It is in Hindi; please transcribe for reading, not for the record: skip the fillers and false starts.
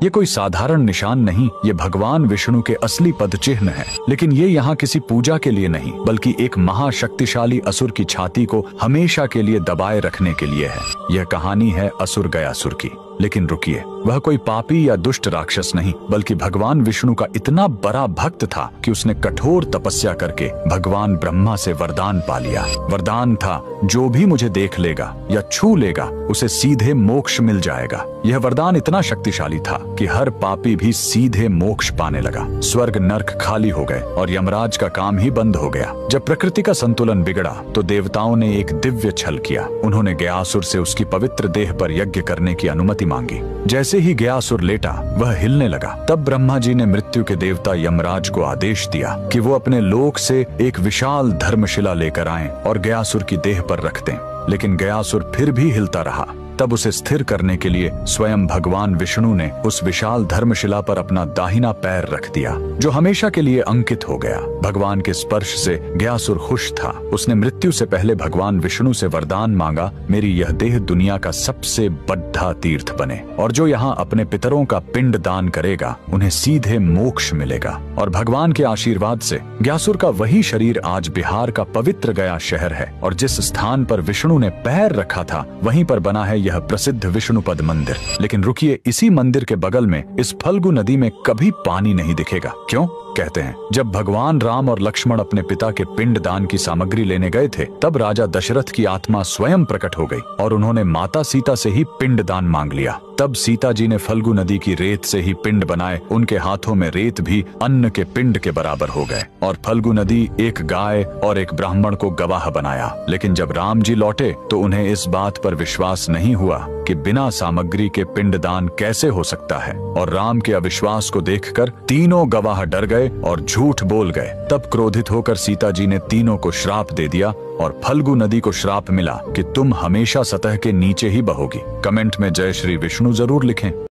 ये कोई साधारण निशान नहीं, ये भगवान विष्णु के असली पद चिन्ह है। लेकिन ये यहाँ किसी पूजा के लिए नहीं, बल्कि एक महाशक्तिशाली असुर की छाती को हमेशा के लिए दबाए रखने के लिए है। यह कहानी है असुर गयासुर की। लेकिन रुकिए, वह कोई पापी या दुष्ट राक्षस नहीं, बल्कि भगवान विष्णु का इतना बड़ा भक्त था कि उसने कठोर तपस्या करके भगवान ब्रह्मा से वरदान पा लिया। वरदान था, जो भी मुझे देख लेगा या छू लेगा उसे सीधे मोक्ष मिल जाएगा। यह वरदान इतना शक्तिशाली था कि हर पापी भी सीधे मोक्ष पाने लगा। स्वर्ग नर्क खाली हो गए और यमराज का काम ही बंद हो गया। जब प्रकृति का संतुलन बिगड़ा तो देवताओं ने एक दिव्य छल किया। उन्होंने गयासुर से उसकी पवित्र देह पर यज्ञ करने की अनुमति मांगी। जैसे ही गयासुर लेटा, वह हिलने लगा। तब ब्रह्मा जी ने मृत्यु के देवता यमराज को आदेश दिया कि वो अपने लोक से एक विशाल धर्मशिला लेकर आएं और गयासुर की देह पर रख दें। लेकिन गयासुर फिर भी हिलता रहा। तब उसे स्थिर करने के लिए स्वयं भगवान विष्णु ने उस विशाल धर्मशिला पर अपना दाहिना पैर रख दिया, जो हमेशा के लिए अंकित हो गया। भगवान के स्पर्श से गयासुर खुश था। उसने मृत्यु से पहले भगवान विष्णु से वरदान मांगा, मेरी यह देह दुनिया का सबसे बड़ा तीर्थ बने और जो यहाँ अपने पितरों का पिंड दान करेगा उन्हें सीधे मोक्ष मिलेगा। और भगवान के आशीर्वाद से गयासुर का वही शरीर आज बिहार का पवित्र गया शहर है। और जिस स्थान पर विष्णु ने पैर रखा था, वहीं पर बना है यह प्रसिद्ध विष्णुपद मंदिर। लेकिन रुकिए, इसी मंदिर के बगल में इस फल्गु नदी में कभी पानी नहीं दिखेगा। क्यों? कहते हैं, जब भगवान राम और लक्ष्मण अपने पिता के पिंड दान की सामग्री लेने गए थे, तब राजा दशरथ की आत्मा स्वयं प्रकट हो गई और उन्होंने माता सीता से ही पिंड दान मांग लिया। तब सीता जी ने फल्गु नदी की रेत से ही पिंड बनाए। उनके हाथों में रेत भी अन्न के पिंड के बराबर हो गए और फल्गु नदी एक गाय और एक ब्राह्मण को गवाह बनाया। लेकिन जब राम जी लौटे तो उन्हें इस बात पर विश्वास नहीं हुआ कि बिना सामग्री के पिंड दान कैसे हो सकता है। और राम के अविश्वास को देखकर तीनों गवाह डर गए और झूठ बोल गए। तब क्रोधित होकर सीता जी ने तीनों को श्राप दे दिया और फल्गु नदी को श्राप मिला कि तुम हमेशा सतह के नीचे ही बहोगी। कमेंट में जय श्री विष्णु जरूर लिखें।